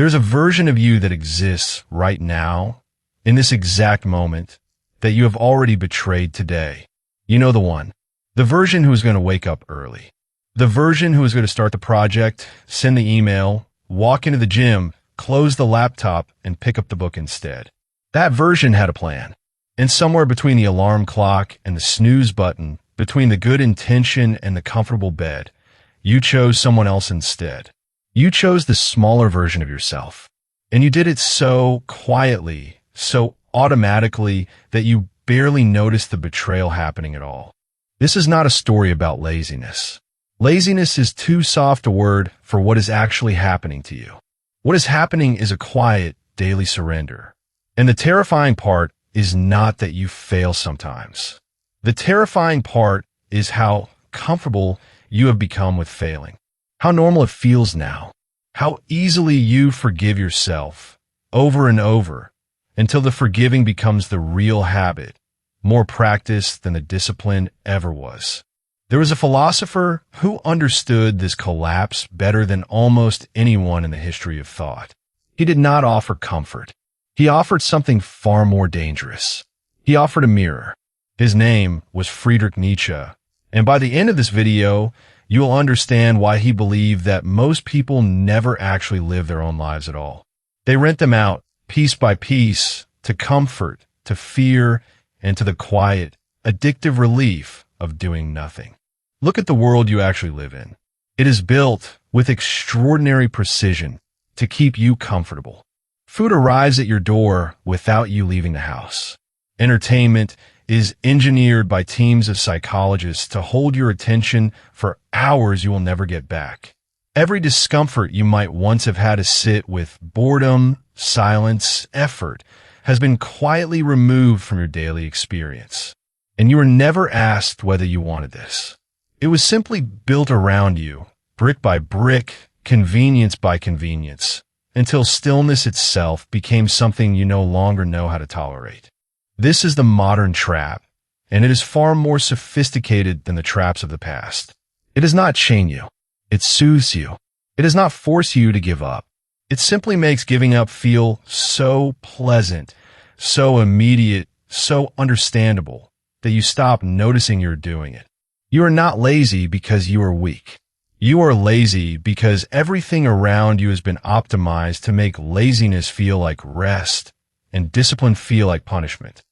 There's a version of you that exists right now, in this exact moment, that you have already betrayed today. You know the one. The version who is going to wake up early. The version who is going to start the project, send the email, walk into the gym, close the laptop, and pick up the book instead. That version had a plan. And somewhere between the alarm clock and the snooze button, between the good intention and the comfortable bed, you chose someone else instead. You chose the smaller version of yourself. And you did it so quietly, so automatically that you barely noticed the betrayal happening at all. This is not a story about laziness. Laziness is too soft a word for what is actually happening to you. What is happening is a quiet, daily surrender. And the terrifying part is not that you fail sometimes. The terrifying part is how comfortable you have become with failing. How normal it feels now. How easily you forgive yourself over and over until the forgiving becomes the real habit, more practice than the discipline ever was. There was a philosopher who understood this collapse better than almost anyone in the history of thought. He did not offer comfort. He offered something far more dangerous. He offered a mirror. His name was Friedrich Nietzsche. And by the end of this video, you will understand why he believed that most people never actually live their own lives at all. They rent them out piece by piece to comfort, to fear, and to the quiet, addictive relief of doing nothing. Look at the world you actually live in. It is built with extraordinary precision to keep you comfortable. Food arrives at your door without you leaving the house. Entertainment is engineered by teams of psychologists to hold your attention for hours you will never get back. Every discomfort you might once have had to sit with, boredom, silence, effort, has been quietly removed from your daily experience. And you were never asked whether you wanted this. It was simply built around you, brick by brick, convenience by convenience, until stillness itself became something you no longer know how to tolerate. This is the modern trap, and it is far more sophisticated than the traps of the past. It does not chain you. It soothes you. It does not force you to give up. It simply makes giving up feel so pleasant, so immediate, so understandable that you stop noticing you're doing it. You are not lazy because you are weak. You are lazy because everything around you has been optimized to make laziness feel like rest and discipline feel like punishment.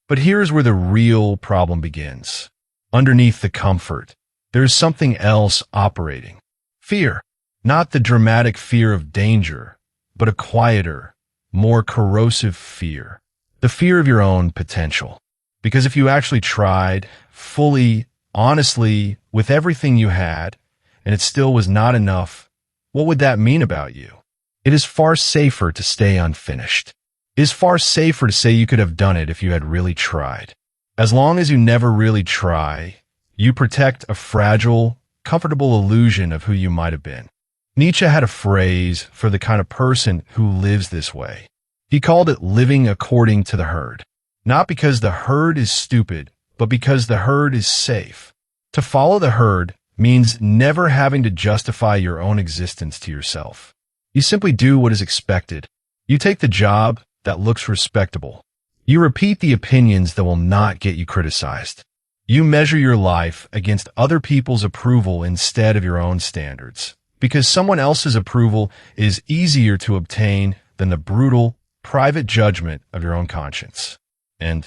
But here's where the real problem begins. Underneath the comfort, there's something else operating. Fear. Not the dramatic fear of danger, but a quieter, more corrosive fear. The fear of your own potential. Because if you actually tried, fully, honestly, with everything you had, and it still was not enough, what would that mean about you? It is far safer to stay unfinished. It is far safer to say you could have done it if you had really tried. As long as you never really try, you protect a fragile, comfortable illusion of who you might have been. Nietzsche had a phrase for the kind of person who lives this way. He called it living according to the herd. Not because the herd is stupid, but because the herd is safe. To follow the herd means never having to justify your own existence to yourself. You simply do what is expected. You take the job that looks respectable. You repeat the opinions that will not get you criticized. You measure your life against other people's approval instead of your own standards, because someone else's approval is easier to obtain than the brutal, private judgment of your own conscience. And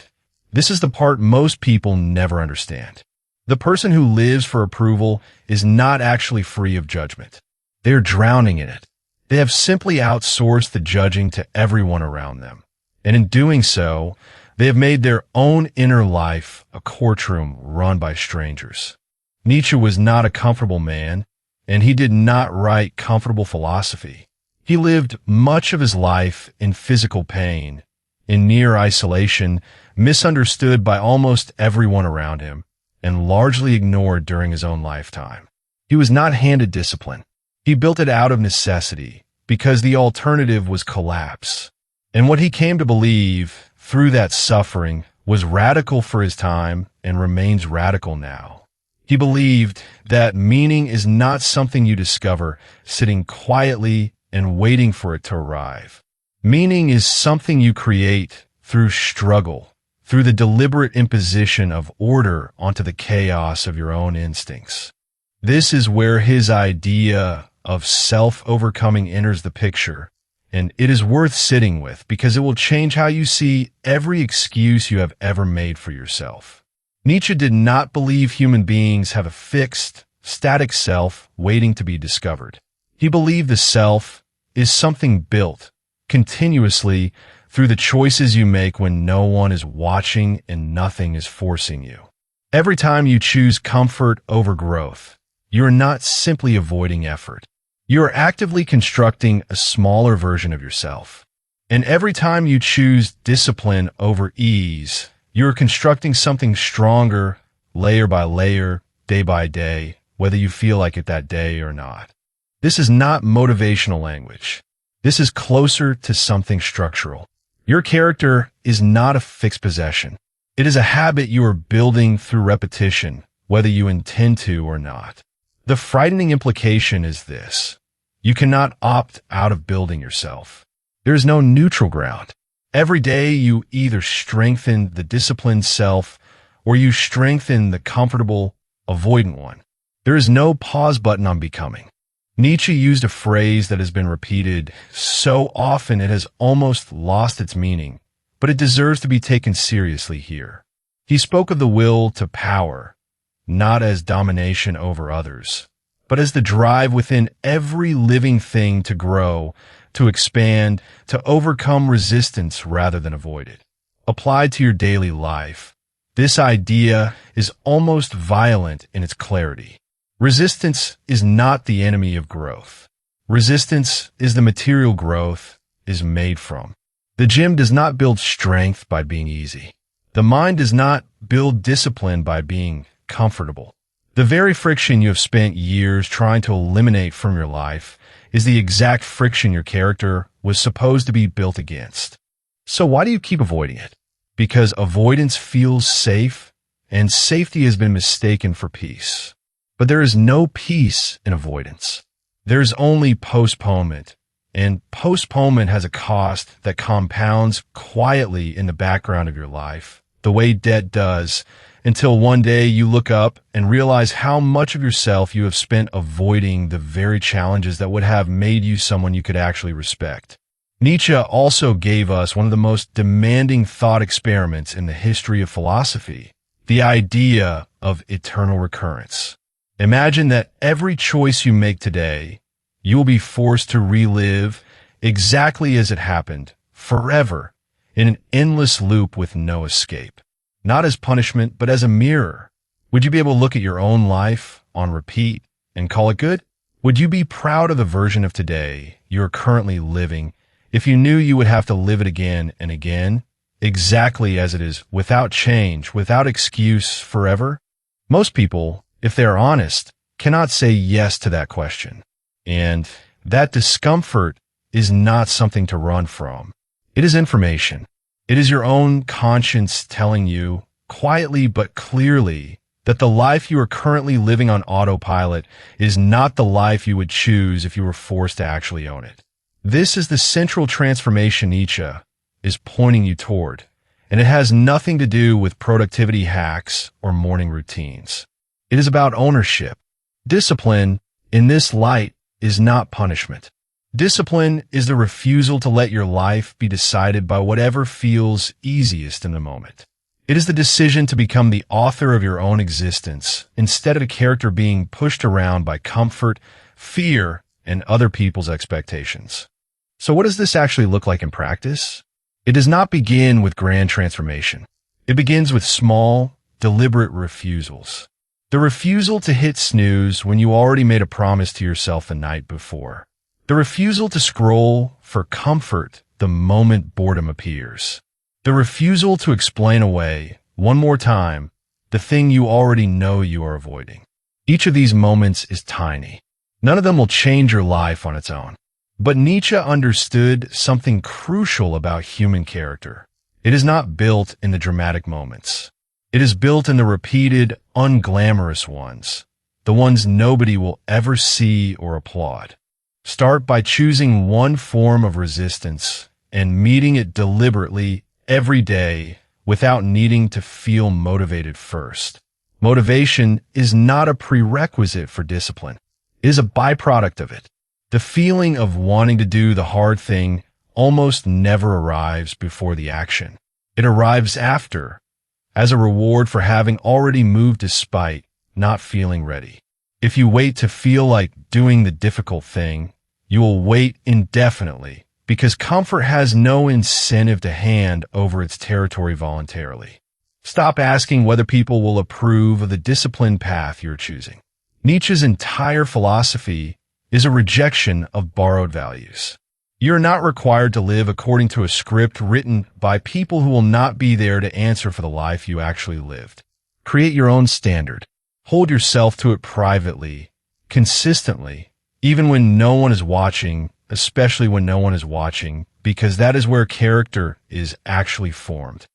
this is the part most people never understand. The person who lives for approval is not actually free of judgment. They're drowning in it. They have simply outsourced the judging to everyone around them. And in doing so, they have made their own inner life a courtroom run by strangers. Nietzsche was not a comfortable man, and he did not write comfortable philosophy. He lived much of his life in physical pain, in near isolation, misunderstood by almost everyone around him, and largely ignored during his own lifetime. He was not handed discipline. He built it out of necessity, because the alternative was collapse. And what he came to believe through that suffering was radical for his time and remains radical now. He believed that meaning is not something you discover sitting quietly and waiting for it to arrive. Meaning is something you create through struggle, through the deliberate imposition of order onto the chaos of your own instincts. This is where his idea of self-overcoming enters the picture, and it is worth sitting with because it will change how you see every excuse you have ever made for yourself. Nietzsche did not believe human beings have a fixed, static self waiting to be discovered. He believed the self is something built continuously through the choices you make when no one is watching and nothing is forcing you. Every time you choose comfort over growth, you are not simply avoiding effort. You are actively constructing a smaller version of yourself. And every time you choose discipline over ease, you are constructing something stronger, layer by layer, day by day, whether you feel like it that day or not. This is not motivational language. This is closer to something structural. Your character is not a fixed possession. It is a habit you are building through repetition, whether you intend to or not. The frightening implication is this: you cannot opt out of building yourself. There is no neutral ground. Every day you either strengthen the disciplined self or you strengthen the comfortable, avoidant one. There is no pause button on becoming. Nietzsche used a phrase that has been repeated so often it has almost lost its meaning, but it deserves to be taken seriously here. He spoke of the will to power, not as domination over others, but as the drive within every living thing to grow, to expand, to overcome resistance rather than avoid it. Applied to your daily life, this idea is almost violent in its clarity. Resistance is not the enemy of growth. Resistance is the material growth is made from. The gym does not build strength by being easy. The mind does not build discipline by being comfortable. The very friction you have spent years trying to eliminate from your life is the exact friction your character was supposed to be built against. So why do you keep avoiding it? Because avoidance feels safe, and safety has been mistaken for peace. But there is no peace in avoidance. There is only postponement, and postponement has a cost that compounds quietly in the background of your life, the way debt does, until one day you look up and realize how much of yourself you have spent avoiding the very challenges that would have made you someone you could actually respect. Nietzsche also gave us one of the most demanding thought experiments in the history of philosophy, the idea of eternal recurrence. Imagine that every choice you make today, you will be forced to relive exactly as it happened, forever, in an endless loop with no escape. Not as punishment, but as a mirror. Would you be able to look at your own life on repeat and call it good? Would you be proud of the version of today you are currently living if you knew you would have to live it again and again, exactly as it is, without change, without excuse, forever? Most people, if they are honest, cannot say yes to that question. And that discomfort is not something to run from. It is information. It is your own conscience telling you, quietly but clearly, that the life you are currently living on autopilot is not the life you would choose if you were forced to actually own it. This is the central transformation Nietzsche is pointing you toward, and it has nothing to do with productivity hacks or morning routines. It is about ownership. Discipline, in this light, is not punishment. Discipline is the refusal to let your life be decided by whatever feels easiest in the moment. It is the decision to become the author of your own existence instead of a character being pushed around by comfort, fear, and other people's expectations. So what does this actually look like in practice? It does not begin with grand transformation. It begins with small, deliberate refusals. The refusal to hit snooze when you already made a promise to yourself the night before. The refusal to scroll for comfort the moment boredom appears. The refusal to explain away, one more time, the thing you already know you are avoiding. Each of these moments is tiny. None of them will change your life on its own. But Nietzsche understood something crucial about human character. It is not built in the dramatic moments. It is built in the repeated, unglamorous ones, the ones nobody will ever see or applaud. Start by choosing one form of resistance and meeting it deliberately every day without needing to feel motivated first. Motivation is not a prerequisite for discipline. It is a byproduct of it. The feeling of wanting to do the hard thing almost never arrives before the action. It arrives after, as a reward for having already moved despite not feeling ready. If you wait to feel like doing the difficult thing, you will wait indefinitely because comfort has no incentive to hand over its territory voluntarily. Stop asking whether people will approve of the disciplined path you're choosing. Nietzsche's entire philosophy is a rejection of borrowed values. You're not required to live according to a script written by people who will not be there to answer for the life you actually lived. Create your own standard. Hold yourself to it privately, consistently, even when no one is watching, especially when no one is watching, because that is where character is actually formed.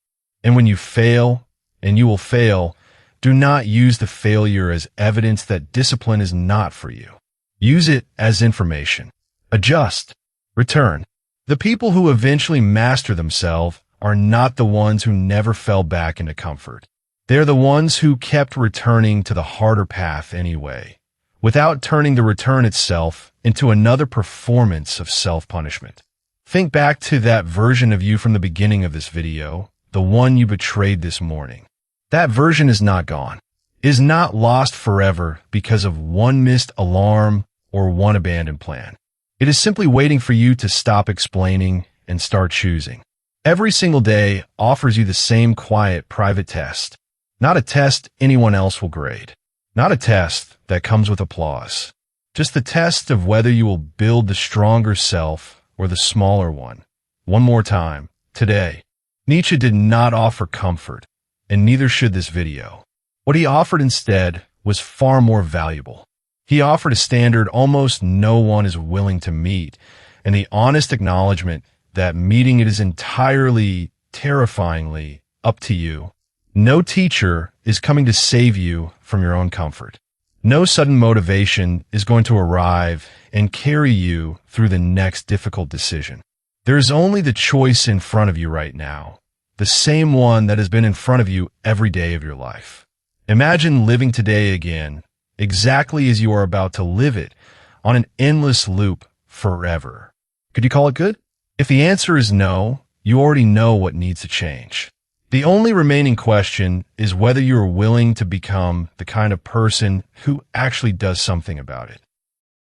And when you fail, and you will fail, do not use the failure as evidence that discipline is not for you. Use it as information. Adjust. Return. The people who eventually master themselves are not the ones who never fell back into comfort. They're the ones who kept returning to the harder path anyway, without turning the return itself into another performance of self-punishment. Think back to that version of you from the beginning of this video, the one you betrayed this morning. That version is not gone. It is not lost forever because of one missed alarm or one abandoned plan. It is simply waiting for you to stop explaining and start choosing. Every single day offers you the same quiet, private test. Not a test anyone else will grade. Not a test that comes with applause. Just the test of whether you will build the stronger self or the smaller one. One more time, today. Nietzsche did not offer comfort, and neither should this video. What he offered instead was far more valuable. He offered a standard almost no one is willing to meet, and the honest acknowledgement that meeting it is entirely, terrifyingly up to you. No teacher is coming to save you from your own comfort. No sudden motivation is going to arrive and carry you through the next difficult decision. There is only the choice in front of you right now, the same one that has been in front of you every day of your life. Imagine living today again, exactly as you are about to live it, on an endless loop forever. Could you call it good? If the answer is no, you already know what needs to change. The only remaining question is whether you are willing to become the kind of person who actually does something about it.